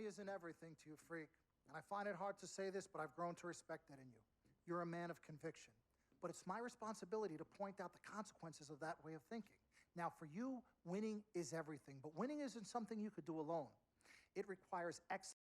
isn't everything to you, Freak. And I find it hard to say this, but I've grown to respect that in you. You're a man of conviction. But it's my responsibility to point out the consequences of that way of thinking. Now, for you, winning is everything, but winning isn't something you could do alone. It requires excellence.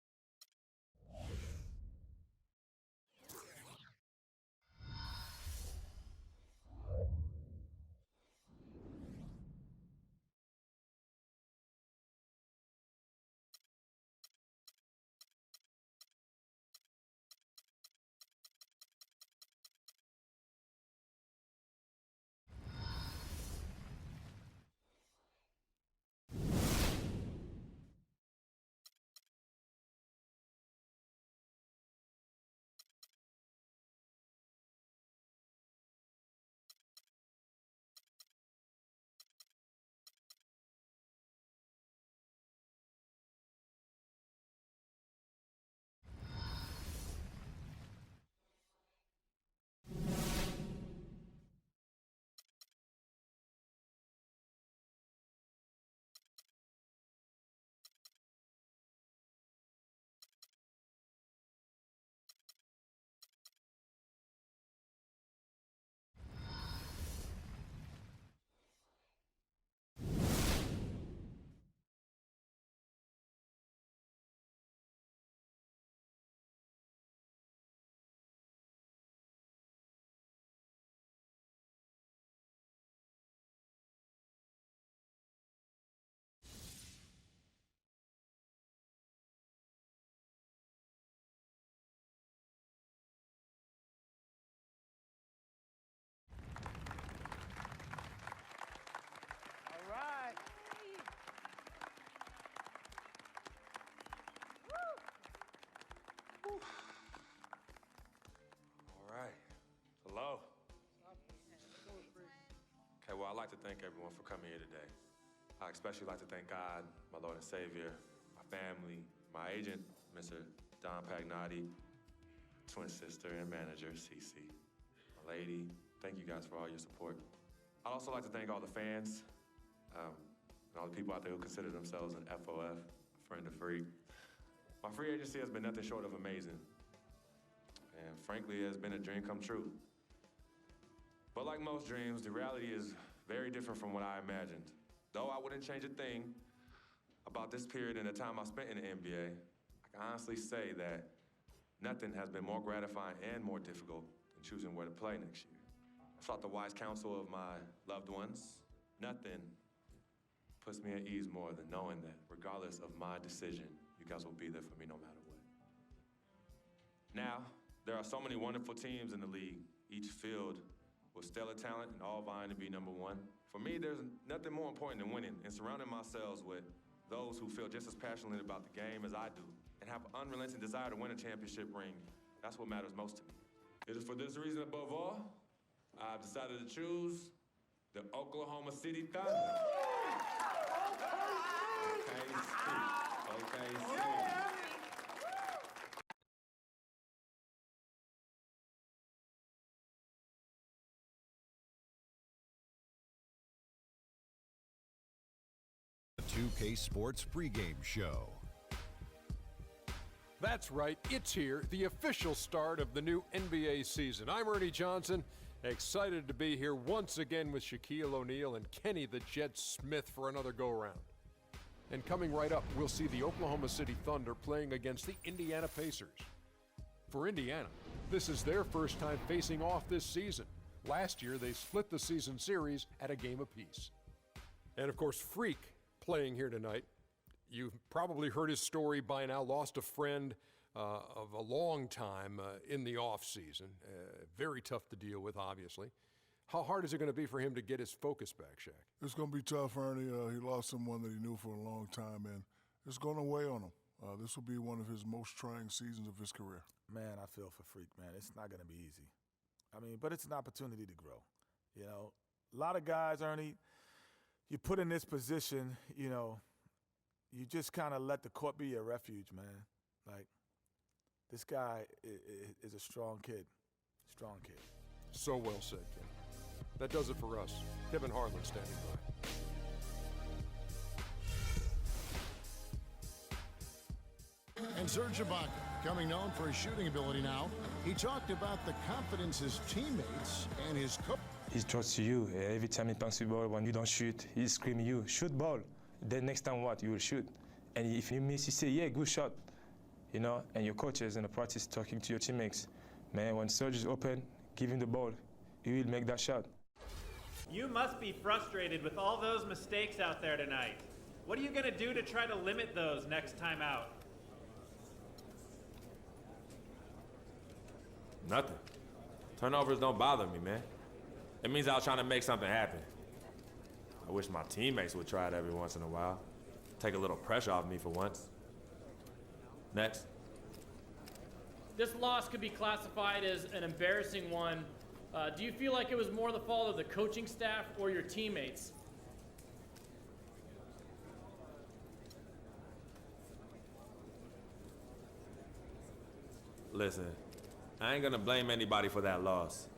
Hello. Okay, well, I'd like to thank everyone for coming here today. I especially like to thank God, my Lord and Savior, my family, my agent, Mr. Don Pagnotti, twin sister and manager, Cece, my lady. Thank you guys for all your support. I'd also like to thank all the fans, and all the people out there who consider themselves an FOF, a friend of free. My free agency has been nothing short of amazing. And frankly, it has been a dream come true. But like most dreams, the reality is very different from what I imagined. Though I wouldn't change a thing about this period and the time I spent in the NBA, I can honestly say that nothing has been more gratifying and more difficult than choosing where to play next year. I sought the wise counsel of my loved ones. Nothing puts me at ease more than knowing that regardless of my decision, you guys will be there for me no matter what. Now, there are so many wonderful teams in the league, each filled with stellar talent and all vying to be number one. For me, there's nothing more important than winning and surrounding myself with those who feel just as passionately about the game as I do and have an unrelenting desire to win a championship ring. That's what matters most to me. It is for this reason, above all, I've decided to choose the Oklahoma City Thunder. Okay. The 2K Sports pregame show. That's right, it's here, the official start of the new NBA season. I'm Ernie Johnson, excited to be here once again with Shaquille O'Neal and Kenny the Jet Smith for another go-around. And coming right up, we'll see the Oklahoma City Thunder playing against the Indiana Pacers. For Indiana, this is their first time facing off this season. Last year, they split the season series at a game apiece. And of course, Freak playing here tonight. You've probably heard his story by now, lost a friend of a long time in the off season. Very tough to deal with, obviously. How hard is it going to be for him to get his focus back, Shaq? It's going to be tough, Ernie. He lost someone that he knew for a long time, and it's going to weigh on him. This will be one of his most trying seasons of his career. Man, I feel for Freak, man. It's not going to be easy. I mean, but it's an opportunity to grow. You know, a lot of guys, Ernie, you put in this position, you know, you just kind of let the court be your refuge, man. Like, this guy is a strong kid. Strong kid. So well said, Ken. That does it for us. Kevin Harlan standing by. And Serge Ibaka, becoming known for his shooting ability now, he talked about the confidence his teammates and his coach. He trusts you. Every time he passes the ball, when you don't shoot, he screams you, shoot ball. Then next time what? You will shoot. And if you miss, you say, yeah, good shot. You know, and your coaches in the practice talking to your teammates. Man, when Serge is open, give him the ball. He will make that shot. You must be frustrated with all those mistakes out there tonight. What are you going to do to try to limit those next time out? Nothing. Turnovers don't bother me, man. It means I was trying to make something happen. I wish my teammates would try it every once in a while. Take a little pressure off me for once. Next. This loss could be classified as an embarrassing one. Do you feel like it was more the fault of the coaching staff or your teammates? Listen, I ain't gonna blame anybody for that loss.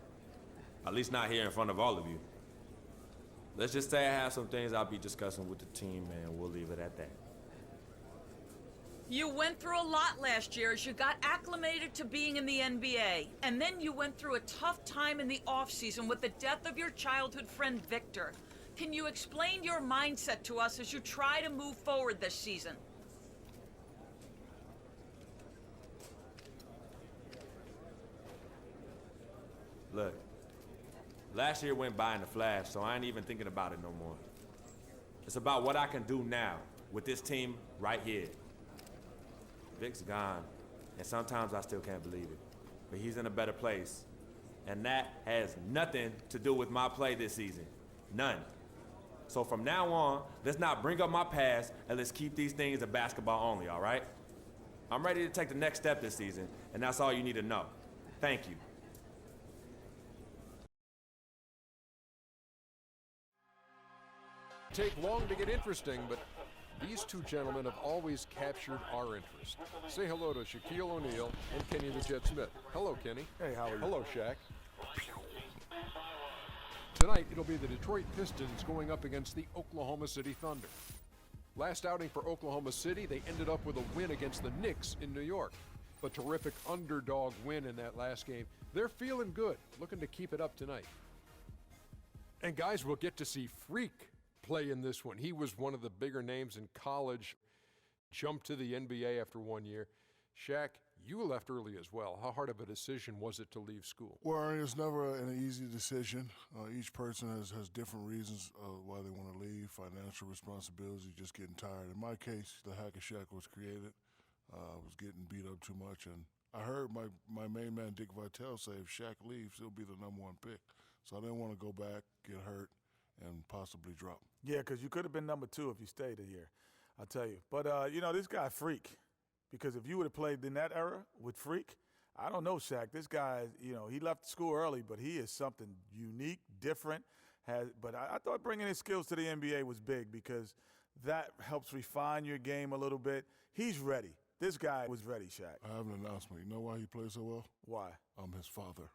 At least not here in front of all of you. Let's just say I have some things I'll be discussing with the team, and we'll leave it at that. You went through a lot last year as you got acclimated to being in the NBA. And then you went through a tough time in the offseason with the death of your childhood friend, Victor. Can you explain your mindset to us as you try to move forward this season? Look, last year went by in a flash, so I ain't even thinking about it no more. It's about what I can do now with this team right here. Vic's gone, and sometimes I still can't believe it. But he's in a better place. And that has nothing to do with my play this season. None. So from now on, let's not bring up my past, and let's keep these things a basketball only, all right? I'm ready to take the next step this season, and that's all you need to know. Thank you. Take long to get interesting, but these two gentlemen have always captured our interest. Say hello to Shaquille O'Neal and Kenny the Jet Smith. Hello, Kenny. Hey, how are you? Hello, Shaq. Tonight, it'll be the Detroit Pistons going up against the Oklahoma City Thunder. Last outing for Oklahoma City, they ended up with a win against the Knicks in New York. A terrific underdog win in that last game. They're feeling good, looking to keep it up tonight. And guys, we'll get to see Freak play in this one. He was one of the bigger names in college, jumped to the NBA after 1 year. Shaq, you left early as well. How hard of a decision was it to leave school? Well, it's never an easy decision. Each person has different reasons why they want to leave, financial responsibilities, just getting tired. In my case, the Hack of Shaq was created. I was getting beat up too much, and I heard my main man, Dick Vitale, say if Shaq leaves, he'll be the #1 pick. So I didn't want to go back, get hurt, and possibly drop. Yeah, because you could have been #2 if you stayed a year, I'll tell you. But, this guy, Freak, because if you would have played in that era with Freak, I don't know, Shaq. This guy, he left school early, but he is something unique, different. But I thought bringing his skills to the NBA was big because that helps refine your game a little bit. He's ready. This guy was ready, Shaq. I have an announcement. You know why he plays so well? Why? I'm his father.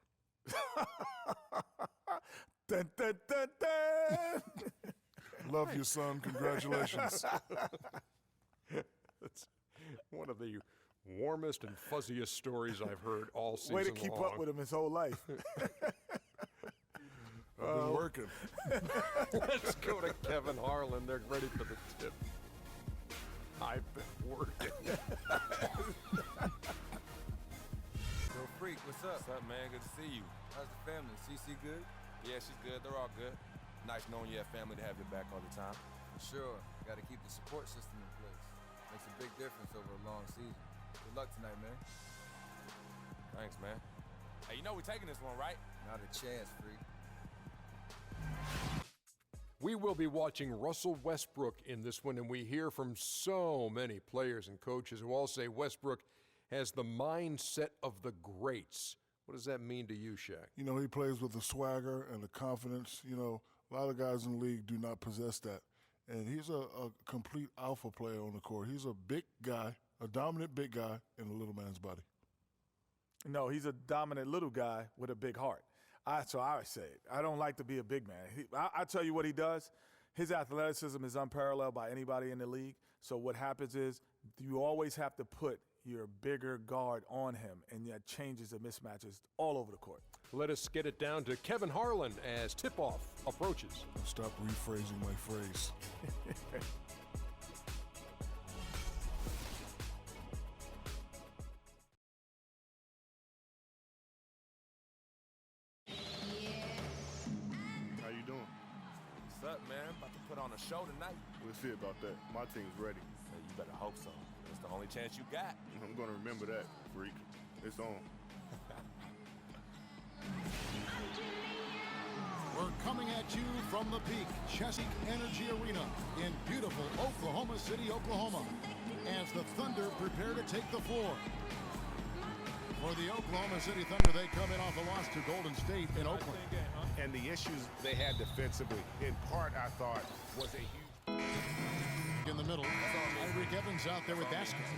Dun, dun, dun, dun. Love you, son. Congratulations. That's one of the warmest and fuzziest stories I've heard all season long. Way to keep up with him his whole life. I've been working. Let's go to Kevin Harlan. They're ready for the tip. I've been working. Yo, Freak, what's up? What's up, man? Good to see you. How's the family? CC good? Yeah, she's good. They're all good. Nice knowing you have family to have your back all the time. For sure. Got to keep the support system in place. Makes a big difference over a long season. Good luck tonight, man. Thanks, man. Hey, you know we're taking this one, right? Not a chance, Freak. We will be watching Russell Westbrook in this one, and we hear from so many players and coaches who all say Westbrook has the mindset of the greats. What does that mean to you, Shaq? He plays with the swagger and the confidence. A lot of guys in the league do not possess that. And he's a complete alpha player on the court. He's a big guy, a dominant big guy in a little man's body. No, he's a dominant little guy with a big heart. So I would say it. I don't like to be a big man. I tell you what he does. His athleticism is unparalleled by anybody in the league. So what happens is you always have to put you're a bigger guard on him, and that changes the mismatches all over the court. Let us get it down to Kevin Harlan as tip-off approaches. Stop rephrasing my phrase. How you doing? What's up, man? About to put on a show tonight. We'll see about that. My team's ready. Hey, you better hope so. It's the only chance you got. I'm gonna remember that, freak. It's on. We're coming at you from the peak, Chesapeake Energy Arena in beautiful Oklahoma City, Oklahoma, as the Thunder prepare to take the floor. For the Oklahoma City Thunder, they come in off a loss to Golden State in Oakland. And the issues they had defensively, in part, I thought, was a huge... In the middle, Tyreek Evans out there with baskets,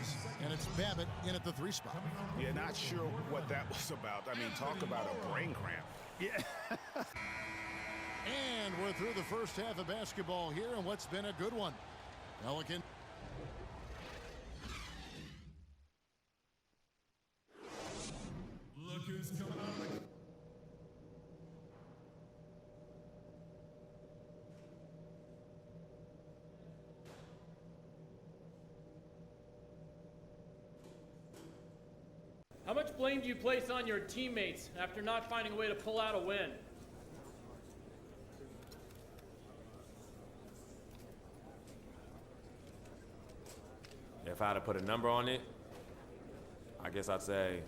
and it's Babbitt in at the 3 spot. Yeah, not sure what that was about. I mean, talk about a brain cramp. Yeah. And we're through the first half of basketball here, and what's been a good one. Pelican. Look who's coming on. How much blame do you place on your teammates after not finding a way to pull out a win? If I had to put a number on it, I guess I'd say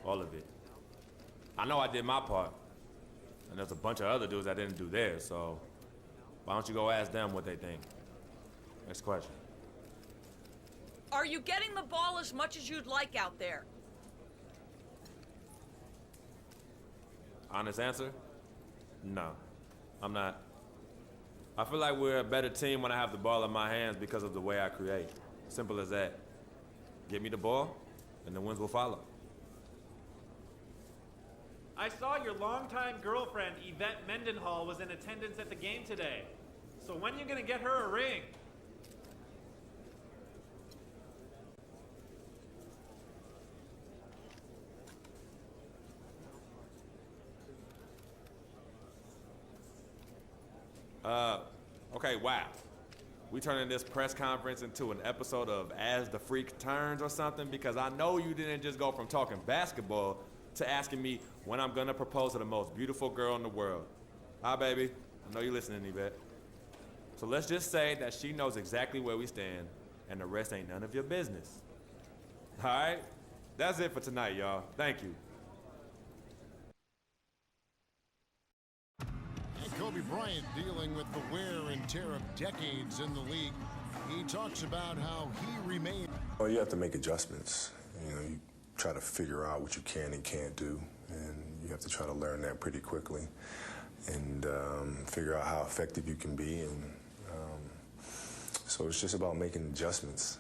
all of it. I know I did my part, and there's a bunch of other dudes that didn't do theirs, so why don't you go ask them what they think? Next question. Are you getting the ball as much as you'd like out there? Honest answer? No, I'm not. I feel like we're a better team when I have the ball in my hands because of the way I create. Simple as that. Get me the ball, and the wins will follow. I saw your longtime girlfriend, Yvette Mendenhall, was in attendance at the game today. So when are you gonna get her a ring? Okay, wow. We turning this press conference into an episode of As the Freak Turns or something, because I know you didn't just go from talking basketball to asking me when I'm gonna propose to the most beautiful girl in the world. Hi, baby. I know you're listening, Yvette. So let's just say that she knows exactly where we stand, and the rest ain't none of your business. All right? That's it for tonight, y'all. Thank you. Kobe Bryant dealing with the wear and tear of decades in the league. He talks about how he remained. Well, you have to make adjustments. You know, you try to figure out what you can and can't do, and you have to try to learn that pretty quickly and figure out how effective you can be. And so it's just about making adjustments.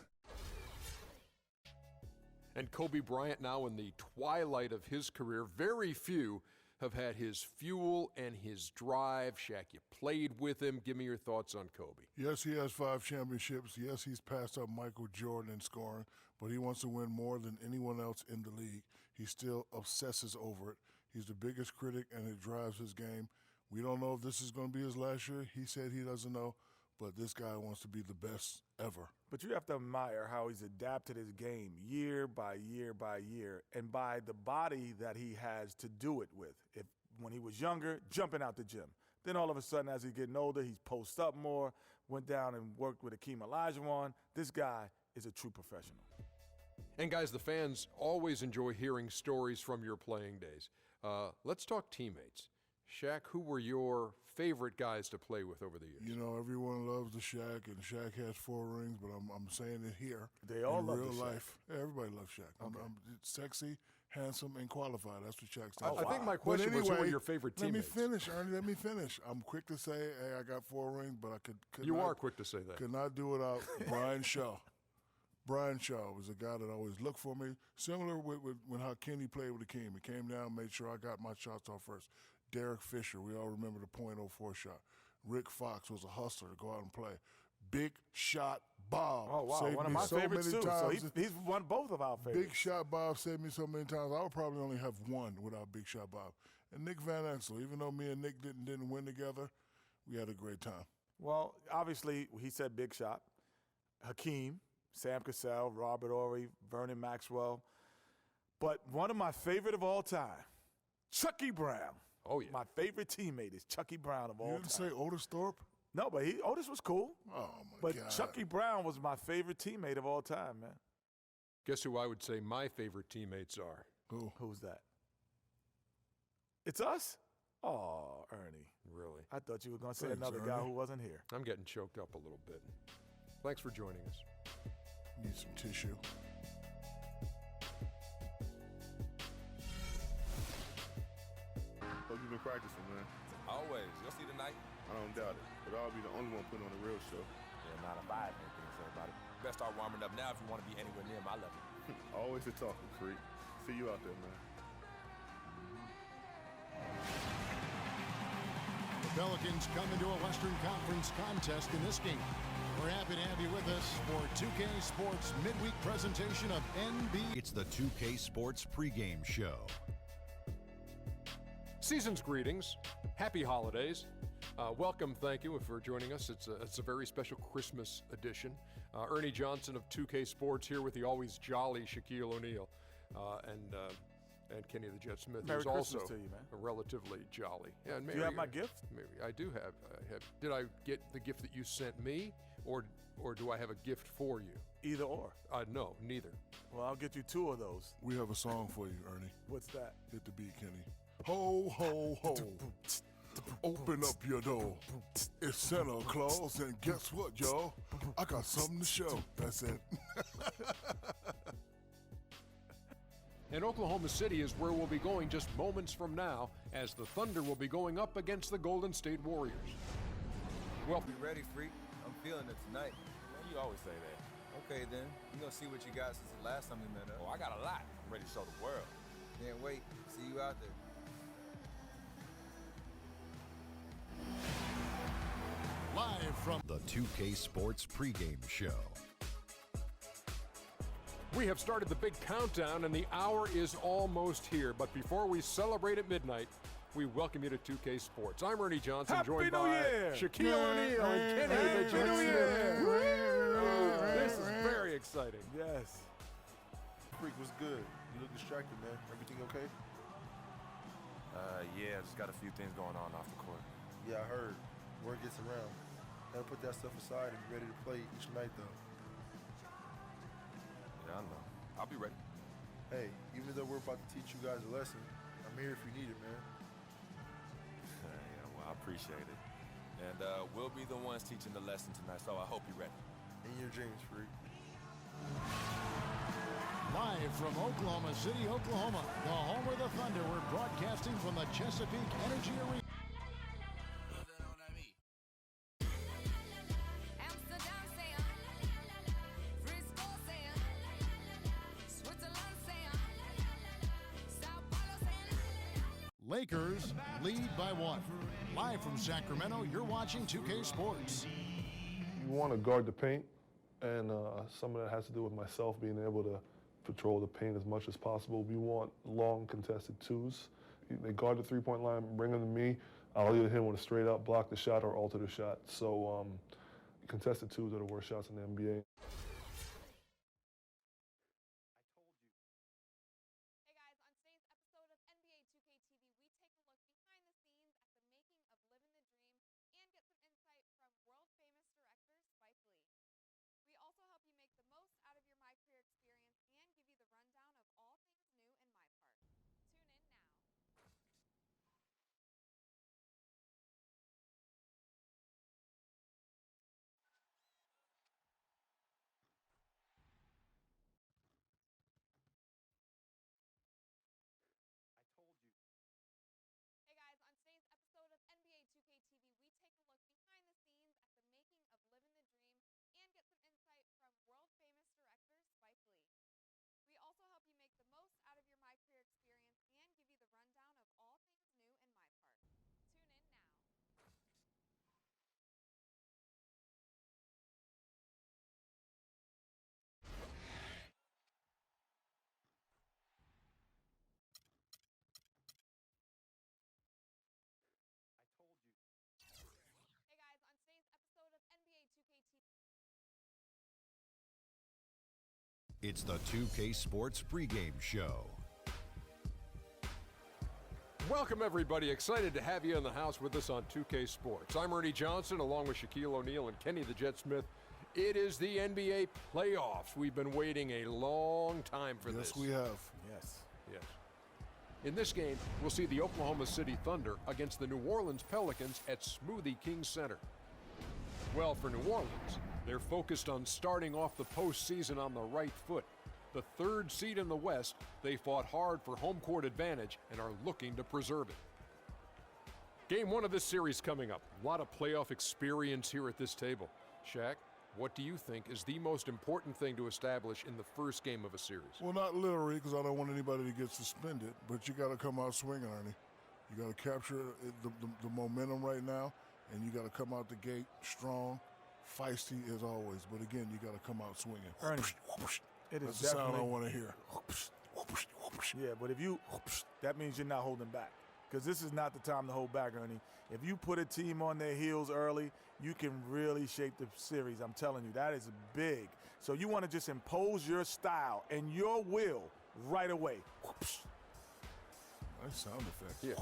And Kobe Bryant now in the twilight of his career. Very few have had his fuel and his drive. Shaq, you played with him. Give me your thoughts on Kobe. Yes, he has 5 championships. Yes, he's passed up Michael Jordan in scoring, but he wants to win more than anyone else in the league. He still obsesses over it. He's the biggest critic, and it drives his game. We don't know if this is going to be his last year. He said he doesn't know, but this guy wants to be the best ever. But you have to admire how he's adapted his game year by year by year, and by the body that he has to do it with. If when he was younger, jumping out the gym. Then all of a sudden, as he's getting older, he's posts up more, went down and worked with Akeem Olajuwon. This guy is a true professional. And guys, the fans always enjoy hearing stories from your playing days. Let's talk teammates. Shaq, who were your favorite guys to play with over the years? You know, everyone loves the Shaq, and Shaq has 4 rings, but I'm saying it here. They all in love real the Shaq. life. Everybody loves Shaq. Okay. I'm sexy, handsome, and qualified. That's what Shaq stands I for. think my question was, who were your favorite teammates? Let me finish, Ernie. Let me finish. I'm quick to say, hey, I got 4 rings, but I could You not, are quick to say that. Could not do without Brian Shaw. Brian Shaw was a guy that always looked for me. Similar with when how Kenny played with Akeem. He came down, made sure I got my shots off first. Derek Fisher, we all remember the .04 shot. Rick Fox was a hustler to go out and play. Big shot, Bob Oh, wow. saved One of me my so favorites, many too. times. So he's won both of our favorites. Big Shot Bob saved me so many times. I would probably only have one without Big Shot Bob. And Nick Van Exel, even though me and Nick didn't win together, we had a great time. Well, obviously, he said Big Shot. Hakeem, Sam Cassell, Robert Ory, Vernon Maxwell. But one of my favorite of all time, Chucky Brown. Oh, yeah. My favorite teammate is Chucky Brown of all time. You didn't say Otis Thorpe? No, but Otis was cool. Oh, my but God. Chucky Brown was my favorite teammate of all time, man. Guess who I would say my favorite teammates are? Who? Who's that? It's us? Oh, Ernie. Really? I thought you were going to say Thanks, another guy Ernie. who wasn't here. I'm getting choked up a little bit. Thanks for joining us. Need some tissue. Hope you've been practicing, man. Always. You'll see tonight. I don't doubt it. But I'll be the only one putting on a real show. Yeah, not if I have anything to say about it. Best start warming up now if you want to be anywhere near my level. Always a talking freak. See you out there, man. The Pelicans come into a Western Conference contest in this game. We're happy to have you with us for 2K Sports midweek presentation of NBA. It's the 2K Sports pregame show. Season's greetings. Happy holidays. Welcome, thank you for joining us. It's a very special Christmas edition. Ernie Johnson of 2K Sports here with the always jolly Shaquille O'Neal and Kenny the Jet Smith, Merry who's Christmas also to you, man. relatively jolly. Yeah, and Do you have my gift? Maybe I do have. Did I get the gift that you sent me, or do I have a gift for you? Either or. No, neither. Well, I'll get you two of those. We have a song for you, Ernie. What's that? Hit the beat, Kenny. Ho, ho, ho. Open up your door. It's Santa Claus, and guess what, y'all? I got something to show. That's it. And Oklahoma City is where we'll be going just moments from now, as the Thunder will be going up against the Golden State Warriors. Well, Be ready, freak. I'm feeling it tonight. Well, you always say that. Okay, then. We're going to see what you got since the last time we met up. Oh, I got a lot. I'm ready to show the world. Can't wait. See you out there. Live from The 2K Sports pregame show. we have started the big countdown, and the hour is almost here. But before we celebrate at midnight, we welcome you to 2K Sports. I'm Ernie Johnson, Happy joined New by Year! Shaquille O'Neal and Kenny the Happy Jet New Smith. Year! This is very exciting. Yes. Freak was good. You look distracted, man. Everything okay? Yeah, just got a few things going on off the court. Yeah, I heard. Word gets around. Gotta put that stuff aside and be ready to play each night, though. Yeah, I know. I'll be ready. Hey, even though we're about to teach you guys a lesson, I'm here if you need it, man. Yeah, well, I appreciate it. And we'll be the ones teaching the lesson tonight, so I hope you're ready. In your dreams, freak. Live from Oklahoma City, Oklahoma, the home of the Thunder. We're broadcasting from the Chesapeake Energy Arena. Lakers lead by 1. Live from Sacramento, you're watching 2K Sports. You want to guard the paint, and some of that has to do with myself being able to patrol the paint as much as possible. We want long contested twos. They guard the three-point line, bring them to me. I'll either hit them with a straight up, block the shot, or alter the shot. So contested twos are the worst shots in the NBA. It's the 2K Sports pregame show. Welcome, everybody. Excited to have you in the house with us on 2K Sports. I'm Ernie Johnson, along with Shaquille O'Neal and Kenny the Jet Smith. It is the NBA playoffs. We've been waiting a long time for this. Yes, we have. Yes. Yes. In this game, we'll see the Oklahoma City Thunder against the New Orleans Pelicans at Smoothie King Center. Well, for New Orleans, they're focused on starting off the postseason on the right foot. The third seed in the West, they fought hard for home court advantage and are looking to preserve it. Game one of this series coming up. A lot of playoff experience here at this table. Shaq, what do you think is the most important thing to establish in the first game of a series? Well, not literally, because I don't want anybody to get suspended, but you got to come out swinging, Ernie. You got to capture the momentum right now, and you got to come out the gate strong, feisty as always. But again, you got to come out swinging. Ernie, it is That's the sound I want to hear. Yeah, but if you, that means you're not holding back. Because this is not the time to hold back, Ernie. If you put a team on their heels early, you can really shape the series. I'm telling you, that is big. So you want to just impose your style and your will right away. Nice sound effect. Yeah.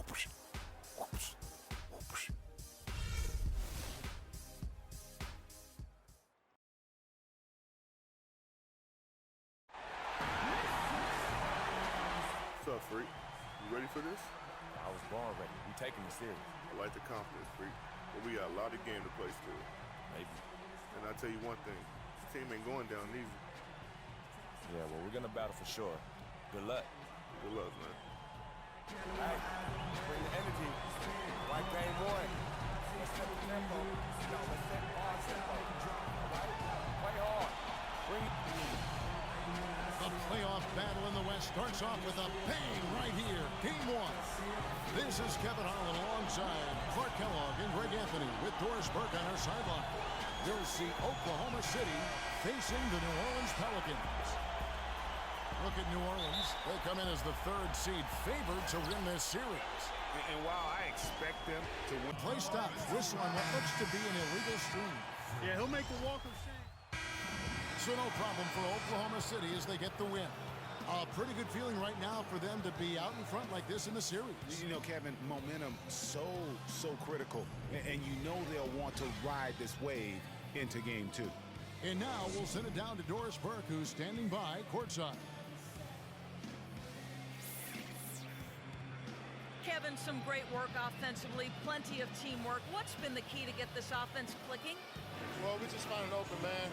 What's up, Freak? You ready for this? I was born ready. We taking this serious. I like the confidence, Freak. But we got a lot of game to play still. Maybe. And I'll tell you one thing. This team ain't going down easy. Yeah, well, we're going to battle for sure. Good luck. Good luck, man. Hey, bring the energy. Like game one. Let's set the tempo. No, let's set our tempo. All right? Play hard. Bring it. The playoff battle in the West starts off with a bang right here. Game one. This is Kevin Harlan alongside Clark Kellogg and Greg Anthony with Doris Burke on our sideline. You'll see Oklahoma City facing the New Orleans Pelicans. Look at New Orleans. They come in as the third seed, favored to win this series. And while I expect them to win. Play stops. Whistle on what looks to be an illegal stream. Yeah, he'll make the walk of shame. So no problem for Oklahoma City as they get the win. A pretty good feeling right now for them to be out in front like this in the series. You know, Kevin, momentum so critical. And you know they'll want to ride this wave into game two. And now we'll send it down to Doris Burke, who's standing by courtside. Kevin, some great work offensively, plenty of teamwork. What's been the key to get this offense clicking? Well, we just found an open man.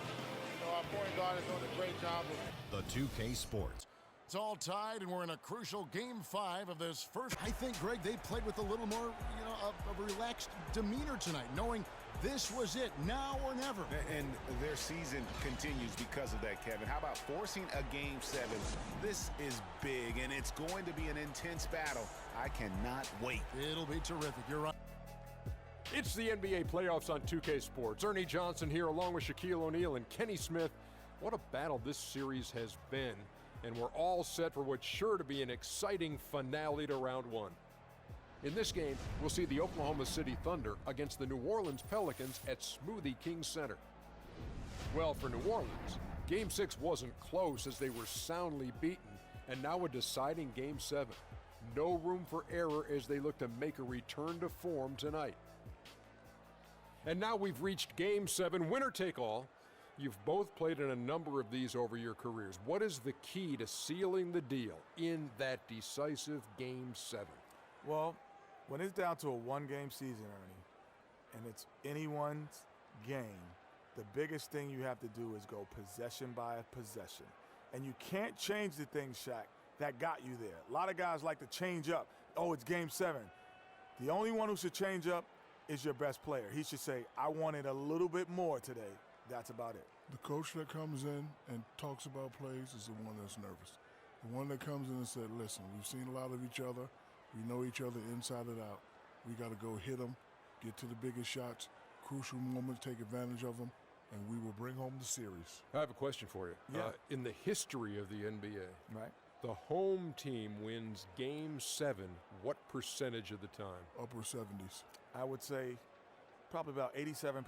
Our point guard is doing a great job of The 2K Sports. It's all tied, and we're in a crucial game 5 of this first. I think, Greg, they played with a little more, a relaxed demeanor tonight, knowing this was it, now or never. And their season continues because of that, Kevin. How about forcing a game 7? This is big, and it's going to be an intense battle. I cannot wait. It'll be terrific. You're right. It's the NBA playoffs on 2K Sports. Ernie Johnson here along with Shaquille O'Neal and Kenny Smith. What a battle this series has been. And we're all set for what's sure to be an exciting finale to round 1. In this game, we'll see the Oklahoma City Thunder against the New Orleans Pelicans at Smoothie King Center. Well, for New Orleans, Game 6 wasn't close as they were soundly beaten, and now a deciding Game 7. No room for error as they look to make a return to form tonight. And now we've reached Game 7, winner take all. You've both played in a number of these over your careers. What is the key to sealing the deal in that decisive Game 7? Well, when it's down to a one-game season, Ernie, and it's anyone's game, the biggest thing you have to do is go possession by possession. And you can't change the thing, Shaq, that got you there. A lot of guys like to change up. Oh, it's Game 7. The only one who should change up is your best player. He should say, I wanted a little bit more today. That's about it. The coach that comes in and talks about plays is the one that's nervous. The one that comes in and said, listen, we've seen a lot of each other. We know each other inside and out. We got to go hit them, get to the biggest shots, crucial moments, take advantage of them, and we will bring home the series. I have a question for you. Yeah. In the history of the NBA, right, the home team wins Game 7 what percentage of the time? Upper 70s. I would say probably about 87%.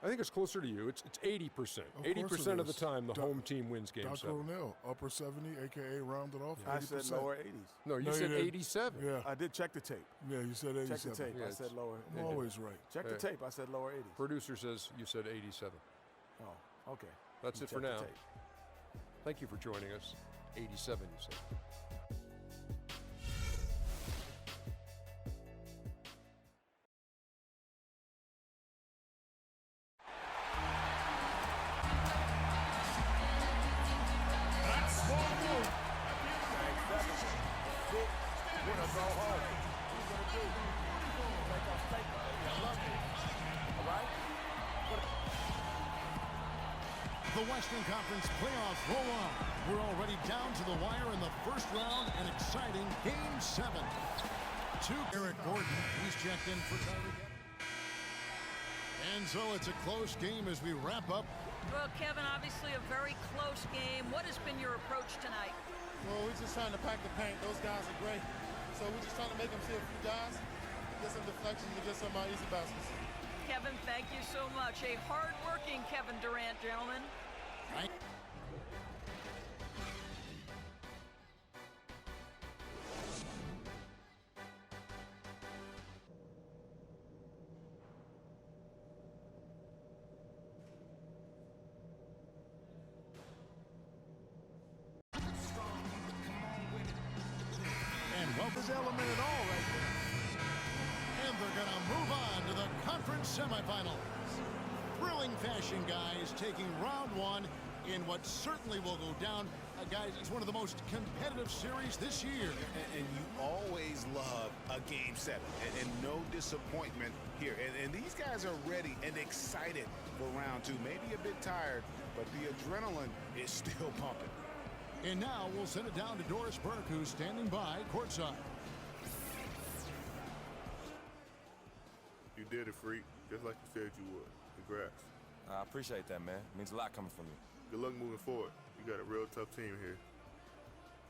I think it's closer to you. It's 80%. 80% of the time, the home team wins Game 7. Dr. O'Neill, upper 70, a.k.a. rounded off, 80%. I said lower 80s. No, you said 87. Yeah. I did check the tape. Yeah, you said 87. Check the tape. Yeah, I said lower. I'm always right. Check the tape. I said lower 80s. Producer says you said 87. Oh, okay. That's You it for check the now. tape. Thank you for joining us. 87, you said. The Western Conference playoffs roll on. We're already down to the wire in the first round, an exciting Game 7. Eric Gordon, he's checked in for Tyler. And so it's a close game as we wrap up. Well, Kevin, obviously a very close game. What has been your approach tonight? Well, we're just trying to pack the paint. Those guys are great. So we're just trying to make them see a few guys, get some deflections, and get some easy baskets. Kevin, thank you so much. A hard-working Kevin Durant, gentlemen. Right. And what was element at all right there? And they're going to move on to the conference semifinals. Thrilling fashion, guys, taking round one in what certainly will go down. Guys, it's one of the most competitive series this year. And you always love a Game 7, and no disappointment here. And these guys are ready and excited for round two. Maybe a bit tired, but the adrenaline is still pumping. And now we'll send it down to Doris Burke, who's standing by courtside. You did it, freak, just like you said you would. Congrats. I appreciate that, man. It means a lot coming from you. Good luck moving forward. You got a real tough team here.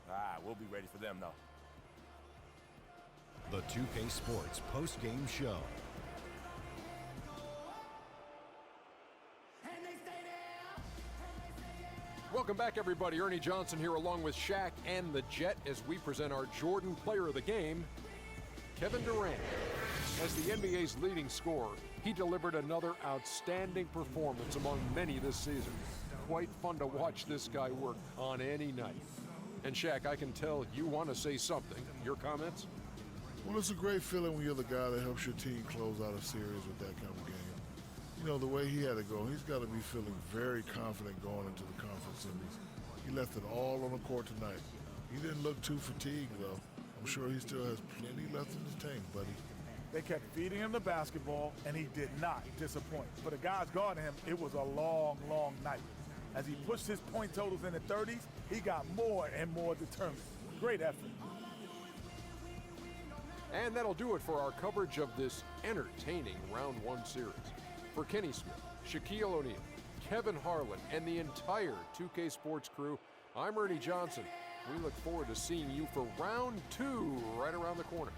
All right, we'll be ready for them, though. The 2K Sports post-game show. Welcome back, everybody. Ernie Johnson here along with Shaq and the Jet as we present our Jordan Player of the Game, Kevin Durant. As the NBA's leading scorer, he delivered another outstanding performance among many this season. Quite fun to watch this guy work on any night. And Shaq, I can tell you want to say something. Your comments? Well, it's a great feeling when you're the guy that helps your team close out a series with that kind of game. You know, the way he had to go, he's got to be feeling very confident going into the conference series. He left it all on the court tonight. He didn't look too fatigued, though. I'm sure he still has plenty left in the tank, buddy. They kept feeding him the basketball, and he did not disappoint. For the guys guarding him, it was a long, long night. As he pushed his point totals in the 30s, he got more and more determined. Great effort. And that'll do it for our coverage of this entertaining Round 1 series. For Kenny Smith, Shaquille O'Neal, Kevin Harlan, and the entire 2K Sports crew, I'm Ernie Johnson. We look forward to seeing you for Round 2 right around the corner.